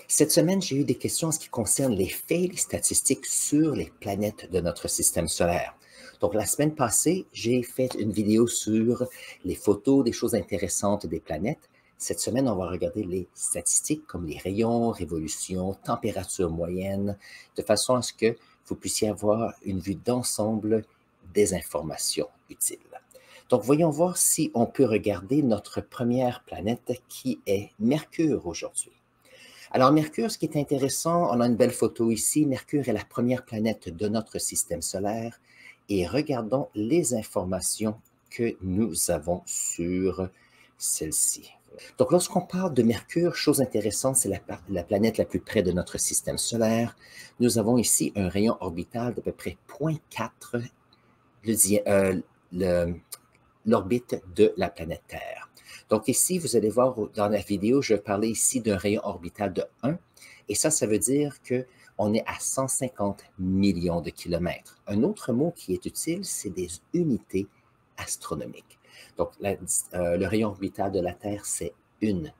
Cette semaine, j'ai eu des questions en ce qui concerne les faits et les statistiques sur les planètes de notre système solaire. Donc, la semaine passée, j'ai fait une vidéo sur les photos, des choses intéressantes des planètes. Cette semaine, on va regarder les statistiques comme les rayons, révolutions, température moyenne, de façon à ce que vous puissiez avoir une vue d'ensemble des informations utiles. Donc, voyons voir si on peut regarder notre première planète qui est Mercure aujourd'hui. Alors, Mercure, ce qui est intéressant, on a une belle photo ici. Mercure est la première planète de notre système solaire. Et regardons les informations que nous avons sur celle-ci. Donc, lorsqu'on parle de Mercure, chose intéressante, c'est la planète la plus près de notre système solaire. Nous avons ici un rayon orbital d'à peu près 0,4 l'orbite de la planète Terre. Donc ici, vous allez voir dans la vidéo, je parlais ici d'un rayon orbital de 1, et ça veut dire qu'on est à 150 millions de kilomètres. Un autre mot qui est utile, c'est des unités astronomiques. Donc, le rayon orbital de la Terre, c'est une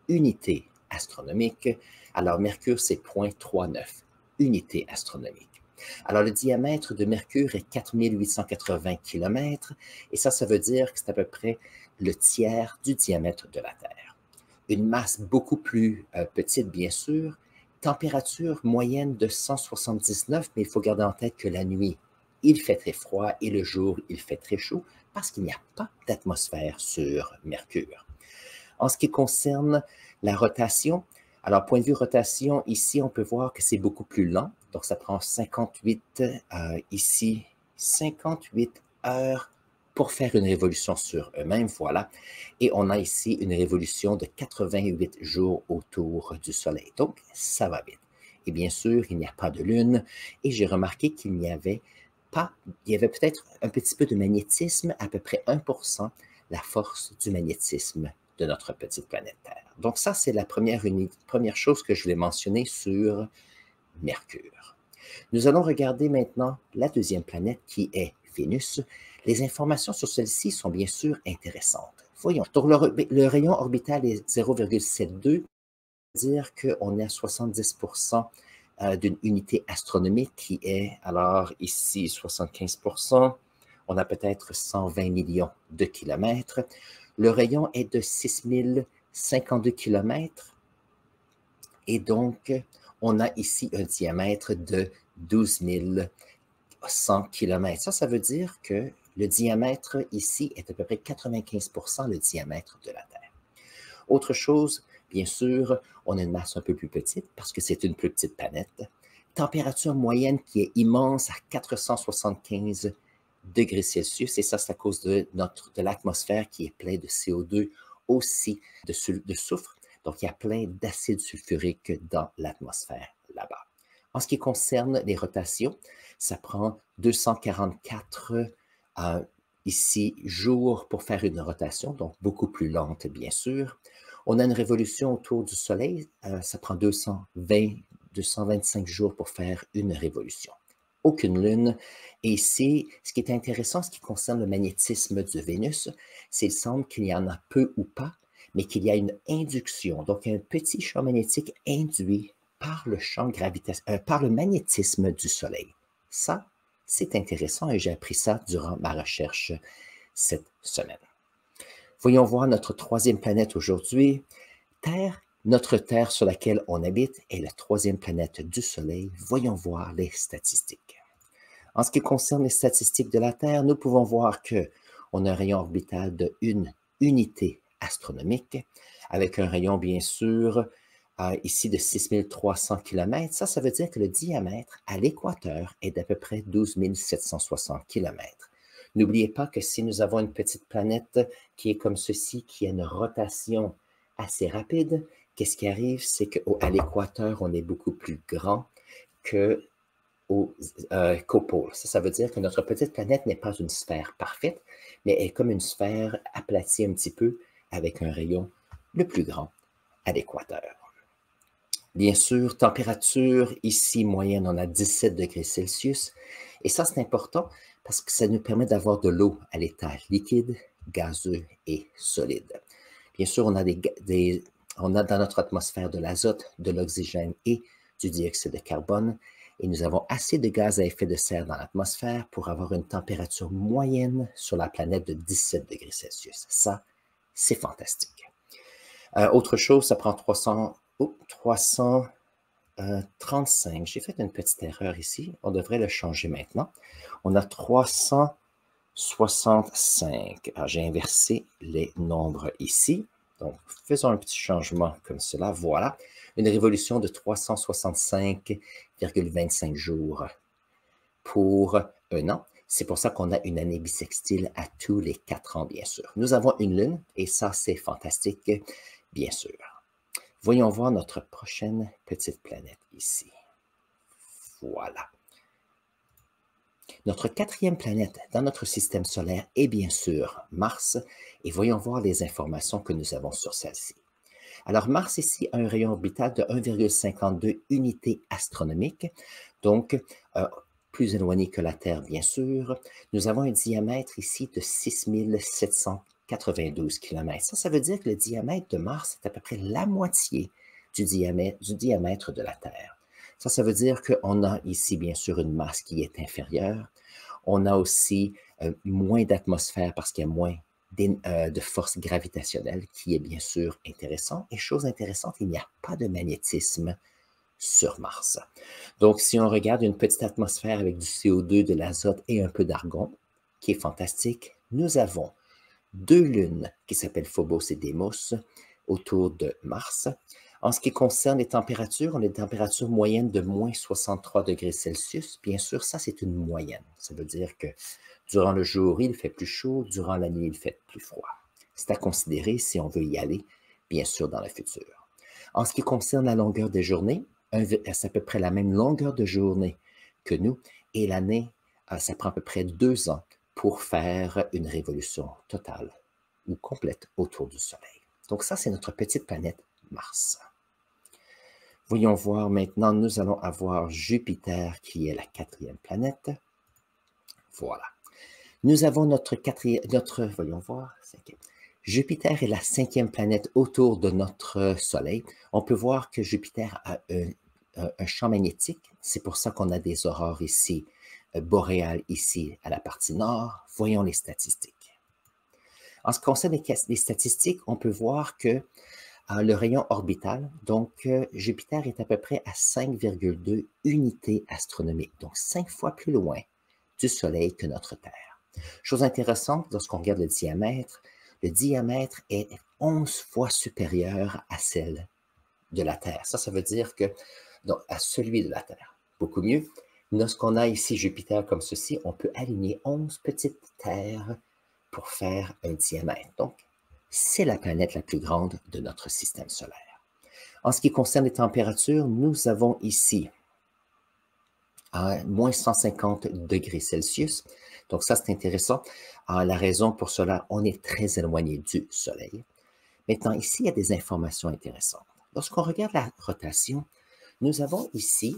unité astronomique. Alors, Mercure, c'est 0,39 unités astronomiques. Alors, le diamètre de Mercure est 4880 km, et ça veut dire que c'est à peu près le tiers du diamètre de la Terre. Une masse beaucoup plus petite, bien sûr, température moyenne de 179, mais il faut garder en tête que la nuit, il fait très froid et le jour, il fait très chaud parce qu'il n'y a pas d'atmosphère sur Mercure. En ce qui concerne la rotation, alors point de vue rotation, ici, on peut voir que c'est beaucoup plus lent. Donc, ça prend 58 heures pour faire une révolution sur eux-mêmes, voilà. Et on a ici une révolution de 88 jours autour du Soleil. Donc, ça va vite. Et bien sûr, il n'y a pas de lune. Et j'ai remarqué qu'il n'y avait pas, il y avait peut-être un petit peu de magnétisme, à peu près 1%, la force du magnétisme de notre petite planète Terre. Donc ça, c'est la première chose que je voulais mentionner sur Mercure. Nous allons regarder maintenant la deuxième planète qui est Vénus. Les informations sur celle-ci sont bien sûr intéressantes. Voyons. Donc le rayon orbital est 0,72, c'est-à-dire qu'on est à 70% d'une unité astronomique qui est, alors ici, 75%. On a peut-être 120 millions de kilomètres. Le rayon est de 6052 km et donc on a ici un diamètre de 12 100 km. Ça veut dire que le diamètre ici est à peu près 95% le diamètre de la Terre. Autre chose, bien sûr, on a une masse un peu plus petite parce que c'est une plus petite planète. Température moyenne qui est immense à 475 degrés Celsius, et ça, c'est à cause de l'atmosphère qui est pleine de CO2, aussi de soufre. Donc, il y a plein d'acide sulfurique dans l'atmosphère là-bas. En ce qui concerne les rotations, ça prend 244 ici jours pour faire une rotation, donc beaucoup plus lente, bien sûr. On a une révolution autour du Soleil, ça prend 225 jours pour faire une révolution. Aucune lune. Et ici, ce qui est intéressant, ce qui concerne le magnétisme de Vénus, c'est qu'il semble qu'il y en a peu ou pas, mais qu'il y a une induction, donc un petit champ magnétique induit par par le magnétisme du Soleil. Ça, c'est intéressant et j'ai appris ça durant ma recherche cette semaine. Voyons voir notre troisième planète aujourd'hui, Terre. Notre Terre sur laquelle on habite est la troisième planète du Soleil. Voyons voir les statistiques. En ce qui concerne les statistiques de la Terre, nous pouvons voir qu'on a un rayon orbital de 1 unité astronomique, avec un rayon, bien sûr, ici de 6300 km. Ça veut dire que le diamètre à l'équateur est d'à peu près 12 760 km. N'oubliez pas que si nous avons une petite planète qui est comme ceci, qui a une rotation assez rapide, qu'est-ce qui arrive? C'est qu'à l'équateur, on est beaucoup plus grand qu'au pôle. Ça veut dire que notre petite planète n'est pas une sphère parfaite, mais est comme une sphère aplatie un petit peu avec un rayon le plus grand à l'équateur. Bien sûr, température ici moyenne, on a 17 degrés Celsius. Et ça, c'est important parce que ça nous permet d'avoir de l'eau à l'état liquide, gazeux et solide. Bien sûr, on a des On a dans notre atmosphère de l'azote, de l'oxygène et du dioxyde de carbone, et nous avons assez de gaz à effet de serre dans l'atmosphère pour avoir une température moyenne sur la planète de 17 degrés Celsius. Ça, c'est fantastique. Autre chose, ça prend 335. J'ai fait une petite erreur ici. On devrait le changer maintenant. On a 365. Alors, j'ai inversé les nombres ici. Donc, faisons un petit changement comme cela. Voilà. Une révolution de 365,25 jours pour un an. C'est pour ça qu'on a une année bissextile à tous les 4 ans, bien sûr. Nous avons une lune, et ça, c'est fantastique, bien sûr. Voyons voir notre prochaine petite planète ici. Voilà. Notre quatrième planète dans notre système solaire est bien sûr Mars, et voyons voir les informations que nous avons sur celle-ci. Alors, Mars ici a un rayon orbital de 1,52 unités astronomiques, donc plus éloigné que la Terre, bien sûr. Nous avons un diamètre ici de 6792 km. Ça veut dire que le diamètre de Mars est à peu près la moitié du diamètre de la Terre. Ça veut dire qu'on a ici, bien sûr, une masse qui est inférieure. On a aussi moins d'atmosphère parce qu'il y a moins de force gravitationnelle, qui est bien sûr intéressant. Et chose intéressante, il n'y a pas de magnétisme sur Mars. Donc, si on regarde une petite atmosphère avec du CO2, de l'azote et un peu d'argon, qui est fantastique, nous avons 2 lunes qui s'appellent Phobos et Deimos autour de Mars. En ce qui concerne les températures, on a des températures moyennes de moins 63 degrés Celsius. Bien sûr, ça, c'est une moyenne. Ça veut dire que durant le jour, il fait plus chaud, durant la nuit, il fait plus froid. C'est à considérer si on veut y aller, bien sûr, dans le futur. En ce qui concerne la longueur des journées, c'est à peu près la même longueur de journée que nous, et l'année, ça prend à peu près 2 ans pour faire une révolution totale ou complète autour du Soleil. Donc ça, c'est notre petite planète Mars. Voyons voir maintenant, nous allons avoir Jupiter qui est la 4e planète. Voilà. Nous avons voyons voir, 5e. Jupiter est la 5e planète autour de notre Soleil. On peut voir que Jupiter a un champ magnétique. C'est pour ça qu'on a des aurores ici, boréales ici à la partie nord. Voyons les statistiques. En ce qui concerne les statistiques, on peut voir que le rayon orbital, donc Jupiter est à peu près à 5,2 unités astronomiques, donc 5 fois plus loin du Soleil que notre Terre. Chose intéressante, lorsqu'on regarde le diamètre est 11 fois supérieur à celle de la Terre. Ça veut dire que, donc, à celui de la Terre. Beaucoup mieux. Lorsqu'on a ici Jupiter comme ceci, on peut aligner 11 petites terres pour faire un diamètre. Donc, c'est la planète la plus grande de notre système solaire. En ce qui concerne les températures, nous avons ici moins 150 degrés Celsius. Donc ça, c'est intéressant. La raison pour cela, on est très éloigné du Soleil. Maintenant, ici, il y a des informations intéressantes. Lorsqu'on regarde la rotation, nous avons ici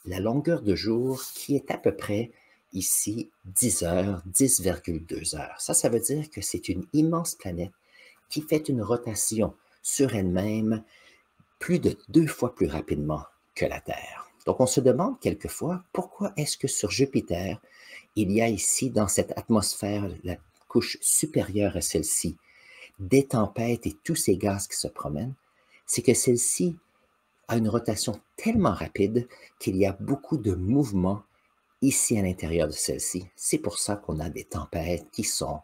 la longueur de jour qui est à peu près ici 10 heures, 10,2 heures. Ça veut dire que c'est une immense planète qui fait une rotation sur elle-même plus de 2 fois plus rapidement que la Terre. Donc, on se demande quelquefois pourquoi est-ce que sur Jupiter, il y a ici, dans cette atmosphère, la couche supérieure à celle-ci, des tempêtes et tous ces gaz qui se promènent. C'est que celle-ci a une rotation tellement rapide qu'il y a beaucoup de mouvements ici à l'intérieur de celle-ci. C'est pour ça qu'on a des tempêtes qui sont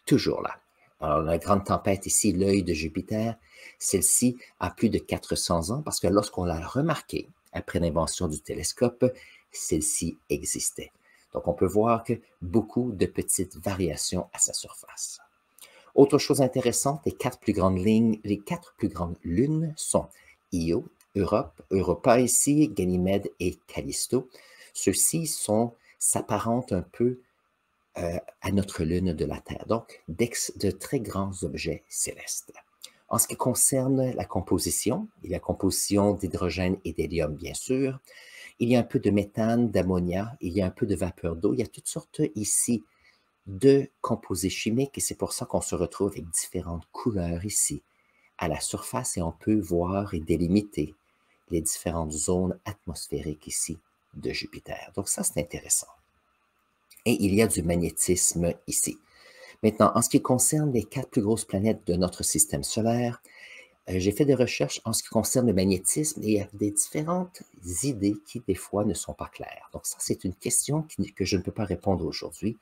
toujours là. Alors, la grande tempête ici, l'œil de Jupiter, celle-ci a plus de 400 ans parce que lorsqu'on l'a remarquée, après l'invention du télescope, celle-ci existait. Donc, on peut voir que beaucoup de petites variations à sa surface. Autre chose intéressante, les 4 plus grandes lunes sont Io, Europa ici, Ganymède et Callisto. Ceux-ci s'apparentent un peu à notre lune de la Terre, donc de très grands objets célestes. En ce qui concerne la composition, il y a la composition d'hydrogène et d'hélium, bien sûr. Il y a un peu de méthane, d'ammonia, il y a un peu de vapeur d'eau. Il y a toutes sortes ici de composés chimiques et c'est pour ça qu'on se retrouve avec différentes couleurs ici à la surface et on peut voir et délimiter les différentes zones atmosphériques ici de Jupiter. Donc ça, c'est intéressant. Et il y a du magnétisme ici. Maintenant, en ce qui concerne les 4 plus grosses planètes de notre système solaire, j'ai fait des recherches en ce qui concerne le magnétisme et il y a des différentes idées qui, des fois, ne sont pas claires. Donc ça, c'est une question que je ne peux pas répondre aujourd'hui,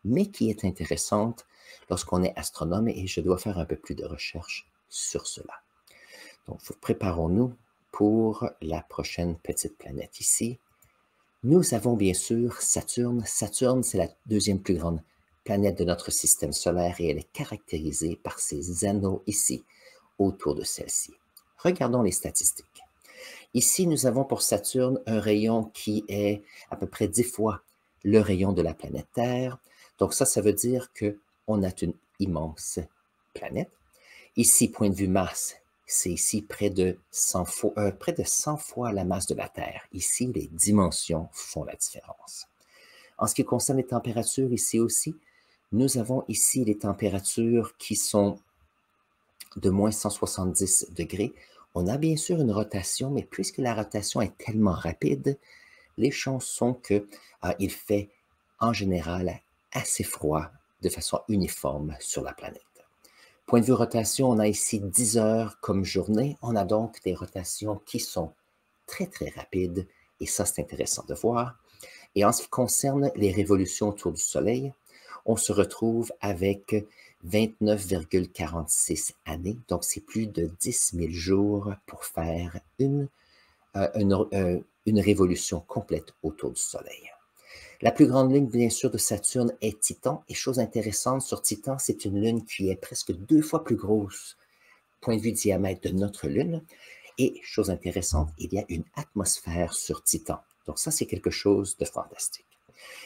mais qui est intéressante lorsqu'on est astronome et je dois faire un peu plus de recherche sur cela. Donc, préparons-nous pour la prochaine petite planète ici. Nous avons bien sûr Saturne. Saturne, c'est la deuxième plus grande planète de notre système solaire et elle est caractérisée par ces anneaux ici, autour de celle-ci. Regardons les statistiques. Ici, nous avons pour Saturne un rayon qui est à peu près 10 fois le rayon de la planète Terre. Donc ça veut dire qu'on a une immense planète. Ici, point de vue masse, c'est ici près de 100 fois la masse de la Terre. Ici, les dimensions font la différence. En ce qui concerne les températures, ici aussi, nous avons ici les températures qui sont de moins 170 degrés. On a bien sûr une rotation, mais puisque la rotation est tellement rapide, les chances sont qu'il fait en général assez froid de façon uniforme sur la planète. Point de vue rotation, on a ici 10 heures comme journée. On a donc des rotations qui sont très, très rapides. Et ça, c'est intéressant de voir. Et en ce qui concerne les révolutions autour du Soleil, on se retrouve avec 29,46 années. Donc, c'est plus de 10 000 jours pour faire une révolution complète autour du Soleil. La plus grande lune, bien sûr, de Saturne est Titan. Et chose intéressante, sur Titan, c'est une lune qui est presque 2 fois plus grosse, point de vue diamètre de notre lune. Et chose intéressante, il y a une atmosphère sur Titan. Donc ça, c'est quelque chose de fantastique.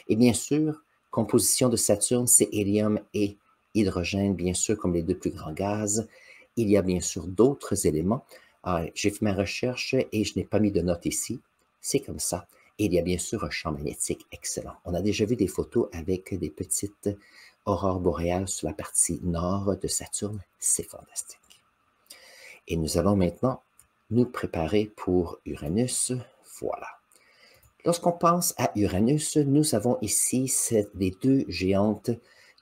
Et bien sûr, composition de Saturne, c'est hélium et hydrogène, bien sûr, comme les 2 plus grands gaz. Il y a bien sûr d'autres éléments. J'ai fait ma recherche et je n'ai pas mis de notes ici. C'est comme ça. Et il y a bien sûr un champ magnétique excellent. On a déjà vu des photos avec des petites aurores boréales sur la partie nord de Saturne. C'est fantastique. Et nous allons maintenant nous préparer pour Uranus. Voilà. Lorsqu'on pense à Uranus, nous avons ici les 2 géantes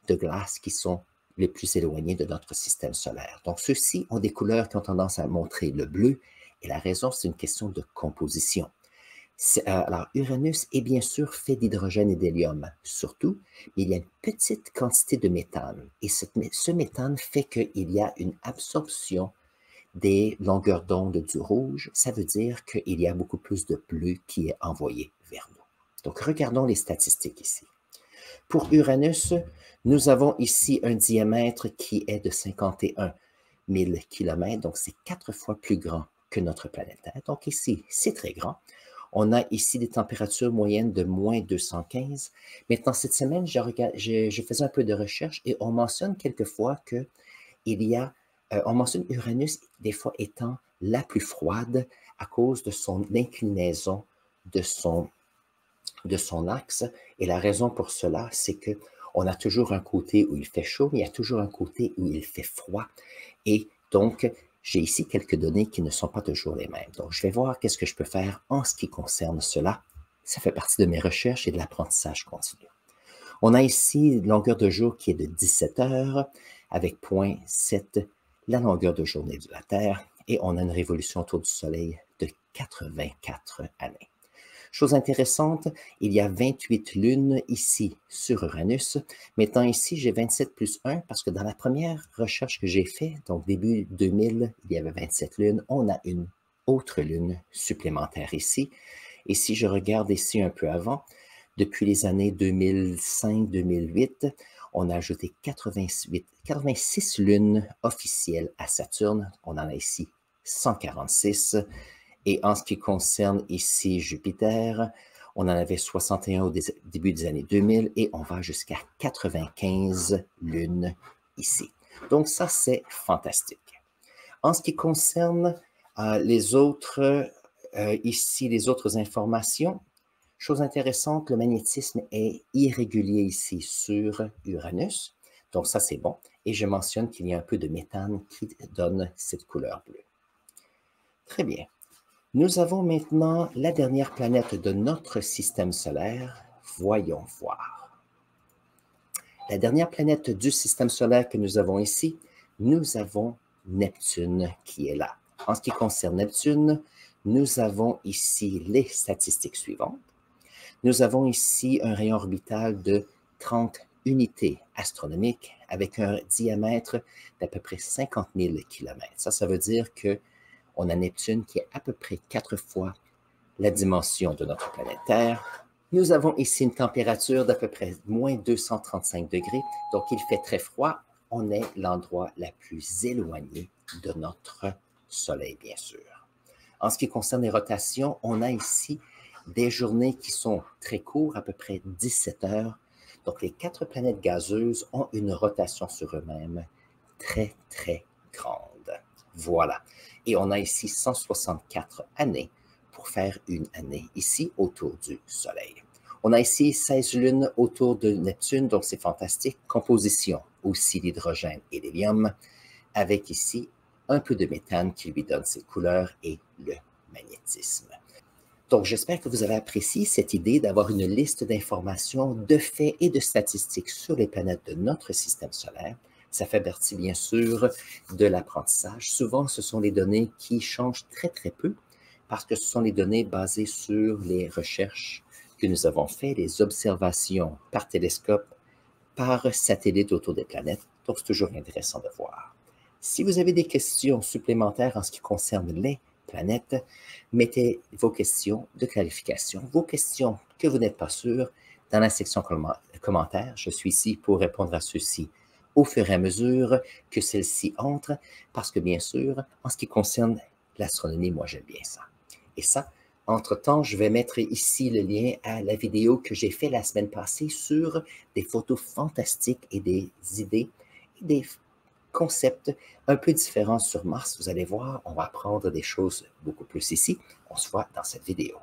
de glace qui sont les plus éloignées de notre système solaire. Donc, ceux-ci ont des couleurs qui ont tendance à montrer le bleu, et la raison, c'est une question de composition. Alors, Uranus est bien sûr fait d'hydrogène et d'hélium, surtout, mais il y a une petite quantité de méthane. Et ce méthane fait qu'il y a une absorption des longueurs d'onde du rouge. Ça veut dire qu'il y a beaucoup plus de bleu qui est envoyé vers nous. Donc, regardons les statistiques ici. Pour Uranus, nous avons ici un diamètre qui est de 51 000 km, donc c'est 4 fois plus grand que notre planète Terre. Donc ici, c'est très grand. On a ici des températures moyennes de moins 215. Maintenant, cette semaine, je faisais un peu de recherche et on mentionne quelquefois on mentionne Uranus des fois étant la plus froide à cause de son inclinaison de son axe. Et la raison pour cela, c'est qu'on a toujours un côté où il fait chaud, mais il y a toujours un côté où il fait froid. Et donc, j'ai ici quelques données qui ne sont pas toujours les mêmes. Donc, je vais voir qu'est-ce que je peux faire en ce qui concerne cela. Ça fait partie de mes recherches et de l'apprentissage continu. On a ici une longueur de jour qui est de 17 heures, avec 0,7 la longueur de journée de la Terre, et on a une révolution autour du Soleil de 84 années. Chose intéressante, il y a 28 lunes ici sur Uranus. Maintenant ici, j'ai 27 plus 1 parce que dans la première recherche que j'ai faite, donc début 2000, il y avait 27 lunes. On a une autre lune supplémentaire ici. Et si je regarde ici un peu avant, depuis les années 2005-2008, on a ajouté 86 lunes officielles à Saturne. On en a ici 146. Et en ce qui concerne ici Jupiter, on en avait 61 au début des années 2000 et on va jusqu'à 95 lunes ici. Donc ça, c'est fantastique. En ce qui concerne les autres informations, chose intéressante, le magnétisme est irrégulier ici sur Uranus. Donc ça, c'est bon. et je mentionne qu'il y a un peu de méthane qui donne cette couleur bleue. Très bien. Nous avons maintenant la dernière planète de notre système solaire. Voyons voir. La dernière planète du système solaire que nous avons ici, nous avons Neptune qui est là. En ce qui concerne Neptune, nous avons ici les statistiques suivantes. Nous avons ici un rayon orbital de 30 unités astronomiques avec un diamètre d'à peu près 50 000 km. Ça veut dire qu'on a Neptune qui est à peu près 4 fois la dimension de notre planète Terre. Nous avons ici une température d'à peu près moins 235 degrés, donc il fait très froid. On est l'endroit le plus éloigné de notre Soleil, bien sûr. En ce qui concerne les rotations, on a ici des journées qui sont très courtes, à peu près 17 heures. Donc, les 4 planètes gazeuses ont une rotation sur eux-mêmes très, très grande. Voilà. Et on a ici 164 années pour faire une année ici autour du Soleil. On a ici 16 lunes autour de Neptune, donc c'est fantastique. Composition aussi d'hydrogène et d'hélium, avec ici un peu de méthane qui lui donne ses couleurs et le magnétisme. Donc, j'espère que vous avez apprécié cette idée d'avoir une liste d'informations, de faits et de statistiques sur les planètes de notre système solaire. Ça fait partie, bien sûr, de l'apprentissage. Souvent, ce sont les données qui changent très, très peu parce que ce sont les données basées sur les recherches que nous avons faites, les observations par télescope, par satellite autour des planètes. Donc, c'est toujours intéressant de voir. Si vous avez des questions supplémentaires en ce qui concerne les planètes, mettez vos questions de clarification, vos questions que vous n'êtes pas sûr, dans la section commentaires. Je suis ici pour répondre à ceux-ci au fur et à mesure que celles-ci entrent, parce que bien sûr, en ce qui concerne l'astronomie, moi j'aime bien ça. Et ça, entre-temps, je vais mettre ici le lien à la vidéo que j'ai fait la semaine passée sur des photos fantastiques et des idées et des concepts un peu différents sur Mars. Vous allez voir, on va apprendre des choses beaucoup plus ici. On se voit dans cette vidéo.